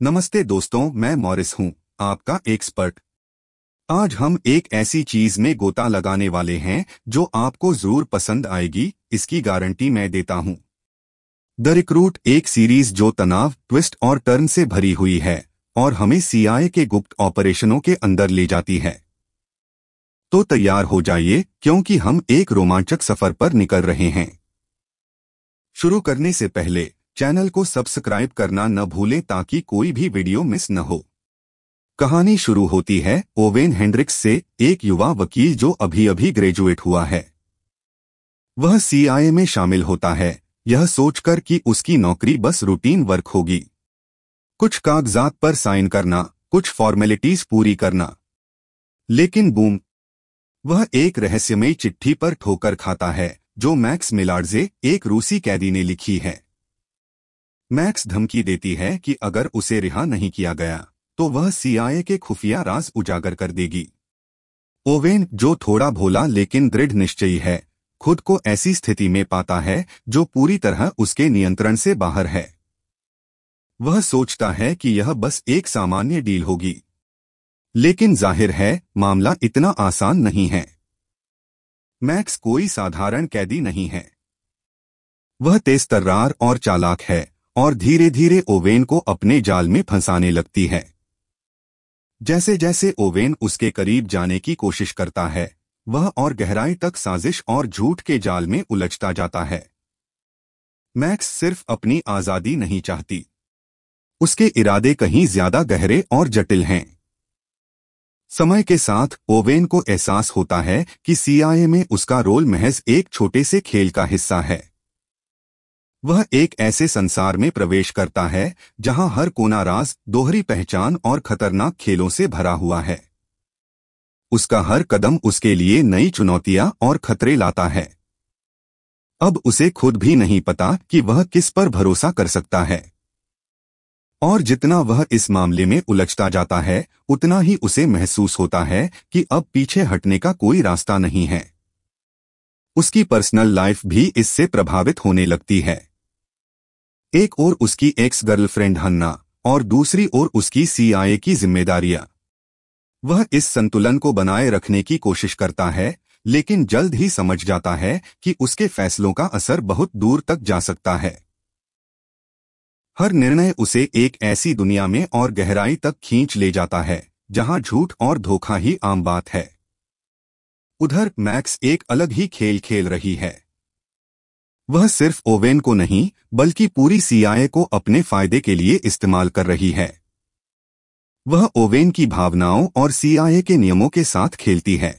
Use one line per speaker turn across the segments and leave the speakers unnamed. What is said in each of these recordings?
नमस्ते दोस्तों, मैं मॉरिस हूं, आपका एक्सपर्ट। आज हम एक ऐसी चीज में गोता लगाने वाले हैं जो आपको जरूर पसंद आएगी, इसकी गारंटी मैं देता हूं। द रिक्रूट एक सीरीज जो तनाव, ट्विस्ट और टर्न से भरी हुई है और हमें सीआईए के गुप्त ऑपरेशनों के अंदर ले जाती है। तो तैयार हो जाइए, क्योंकि हम एक रोमांचक सफर पर निकल रहे हैं। शुरू करने से पहले चैनल को सब्सक्राइब करना न भूलें ताकि कोई भी वीडियो मिस न हो। कहानी शुरू होती है ओवेन हेंड्रिक्स से, एक युवा वकील जो अभी अभी ग्रेजुएट हुआ है। वह सीआईए में शामिल होता है, यह सोचकर कि उसकी नौकरी बस रूटीन वर्क होगी, कुछ कागजात पर साइन करना, कुछ फॉर्मेलिटीज पूरी करना। लेकिन बूम, वह एक रहस्यमयी चिट्ठी पर ठोकर खाता है जो मैक्स मिलार्डजे, एक रूसी कैदी ने लिखी है। मैक्स धमकी देती है कि अगर उसे रिहा नहीं किया गया तो वह सीआईए के खुफिया राज उजागर कर देगी। ओवेन, जो थोड़ा भोला लेकिन दृढ़ निश्चयी है, खुद को ऐसी स्थिति में पाता है जो पूरी तरह उसके नियंत्रण से बाहर है। वह सोचता है कि यह बस एक सामान्य डील होगी, लेकिन जाहिर है मामला इतना आसान नहीं है। मैक्स कोई साधारण कैदी नहीं है। वह तेजतर्रार और चालाक है और धीरे धीरे ओवेन को अपने जाल में फंसाने लगती है। जैसे जैसे ओवेन उसके करीब जाने की कोशिश करता है, वह और गहराई तक साजिश और झूठ के जाल में उलझता जाता है। मैक्स सिर्फ अपनी आजादी नहीं चाहती, उसके इरादे कहीं ज्यादा गहरे और जटिल हैं। समय के साथ ओवेन को एहसास होता है कि सीआईए में उसका रोल महज एक छोटे से खेल का हिस्सा है। वह एक ऐसे संसार में प्रवेश करता है जहां हर कोना राज, दोहरी पहचान और खतरनाक खेलों से भरा हुआ है। उसका हर कदम उसके लिए नई चुनौतियां और खतरे लाता है। अब उसे खुद भी नहीं पता कि वह किस पर भरोसा कर सकता है। और जितना वह इस मामले में उलझता जाता है, उतना ही उसे महसूस होता है कि अब पीछे हटने का कोई रास्ता नहीं है। उसकी पर्सनल लाइफ भी इससे प्रभावित होने लगती है। एक ओर उसकी एक्स गर्लफ्रेंड हन्ना और दूसरी ओर उसकी सीआईए की जिम्मेदारियां। वह इस संतुलन को बनाए रखने की कोशिश करता है, लेकिन जल्द ही समझ जाता है कि उसके फैसलों का असर बहुत दूर तक जा सकता है। हर निर्णय उसे एक ऐसी दुनिया में और गहराई तक खींच ले जाता है जहां झूठ और धोखा ही आम बात है। उधर मैक्स एक अलग ही खेल खेल रही है। वह सिर्फ ओवेन को नहीं बल्कि पूरी सीआईए को अपने फायदे के लिए इस्तेमाल कर रही है। वह ओवेन की भावनाओं और सीआईए के नियमों के साथ खेलती है।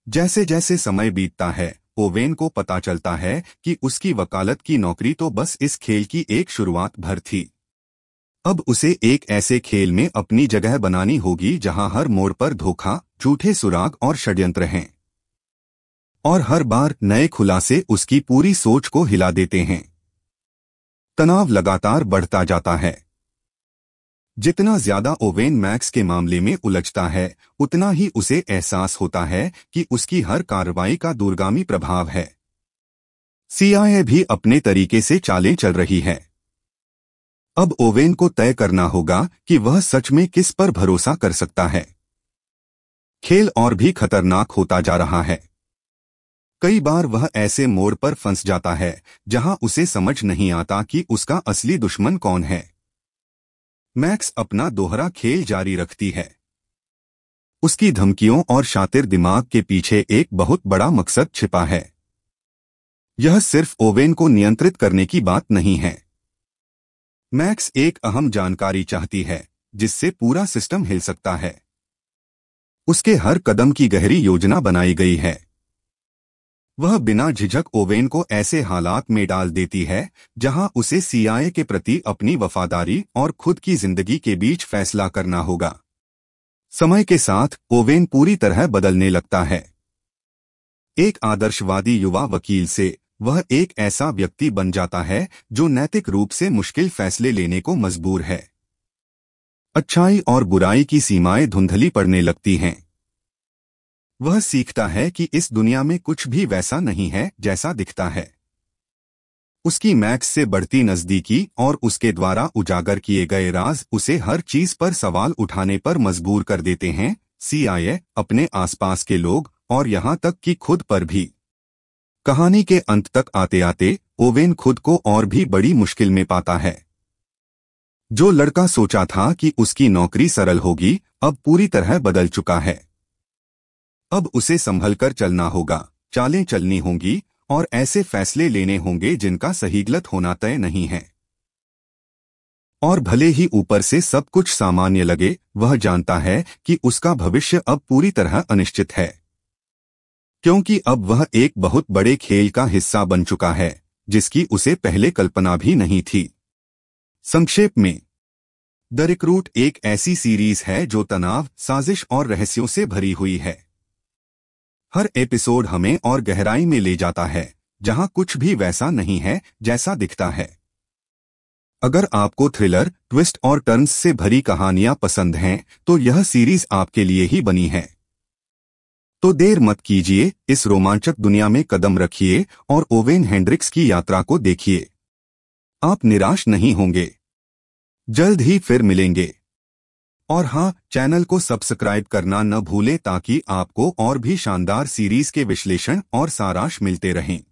जैसे जैसे समय बीतता है, ओवेन को पता चलता है कि उसकी वकालत की नौकरी तो बस इस खेल की एक शुरुआत भर थी। अब उसे एक ऐसे खेल में अपनी जगह बनानी होगी जहां हर मोड़ पर धोखा, झूठे सुराग और षड्यंत्र हैं। और हर बार नए खुलासे उसकी पूरी सोच को हिला देते हैं। तनाव लगातार बढ़ता जाता है। जितना ज्यादा ओवेन मैक्स के मामले में उलझता है, उतना ही उसे एहसास होता है कि उसकी हर कार्रवाई का दूरगामी प्रभाव है। सीआईए भी अपने तरीके से चालें चल रही है। अब ओवेन को तय करना होगा कि वह सच में किस पर भरोसा कर सकता है। खेल और भी खतरनाक होता जा रहा है। कई बार वह ऐसे मोड़ पर फंस जाता है जहां उसे समझ नहीं आता कि उसका असली दुश्मन कौन है। मैक्स अपना दोहरा खेल जारी रखती है। उसकी धमकियों और शातिर दिमाग के पीछे एक बहुत बड़ा मकसद छिपा है। यह सिर्फ ओवेन को नियंत्रित करने की बात नहीं है। मैक्स एक अहम जानकारी चाहती है जिससे पूरा सिस्टम हिल सकता है। उसके हर कदम की गहरी योजना बनाई गई है। वह बिना झिझक ओवेन को ऐसे हालात में डाल देती है जहां उसे सीआईए के प्रति अपनी वफादारी और खुद की जिंदगी के बीच फैसला करना होगा। समय के साथ ओवेन पूरी तरह बदलने लगता है। एक आदर्शवादी युवा वकील से वह एक ऐसा व्यक्ति बन जाता है जो नैतिक रूप से मुश्किल फैसले लेने को मजबूर है। अच्छाई और बुराई की सीमाएं धुंधली पड़ने लगती हैं। वह सीखता है कि इस दुनिया में कुछ भी वैसा नहीं है जैसा दिखता है। उसकी मैक्स से बढ़ती नजदीकी और उसके द्वारा उजागर किए गए राज उसे हर चीज पर सवाल उठाने पर मजबूर कर देते हैं, CIA, अपने आसपास के लोग और यहाँ तक कि खुद पर भी। कहानी के अंत तक आते आते ओवेन खुद को और भी बड़ी मुश्किल में पाता है। जो लड़का सोचा था कि उसकी नौकरी सरल होगी, अब पूरी तरह बदल चुका है। अब उसे संभलकर चलना होगा, चालें चलनी होंगी और ऐसे फैसले लेने होंगे जिनका सही गलत होना तय नहीं है। और भले ही ऊपर से सब कुछ सामान्य लगे, वह जानता है कि उसका भविष्य अब पूरी तरह अनिश्चित है, क्योंकि अब वह एक बहुत बड़े खेल का हिस्सा बन चुका है जिसकी उसे पहले कल्पना भी नहीं थी। संक्षेप में, द रिक्रूट एक ऐसी सीरीज है जो तनाव, साजिश और रहस्यों से भरी हुई है। हर एपिसोड हमें और गहराई में ले जाता है, जहां कुछ भी वैसा नहीं है जैसा दिखता है। अगर आपको थ्रिलर, ट्विस्ट और टर्न्स से भरी कहानियां पसंद हैं, तो यह सीरीज आपके लिए ही बनी है। तो देर मत कीजिए, इस रोमांचक दुनिया में कदम रखिए और ओवेन हेंड्रिक्स की यात्रा को देखिए। आप निराश नहीं होंगे। जल्द ही फिर मिलेंगे। और हाँ, चैनल को सब्सक्राइब करना न भूलें ताकि आपको और भी शानदार सीरीज के विश्लेषण और सारांश मिलते रहें।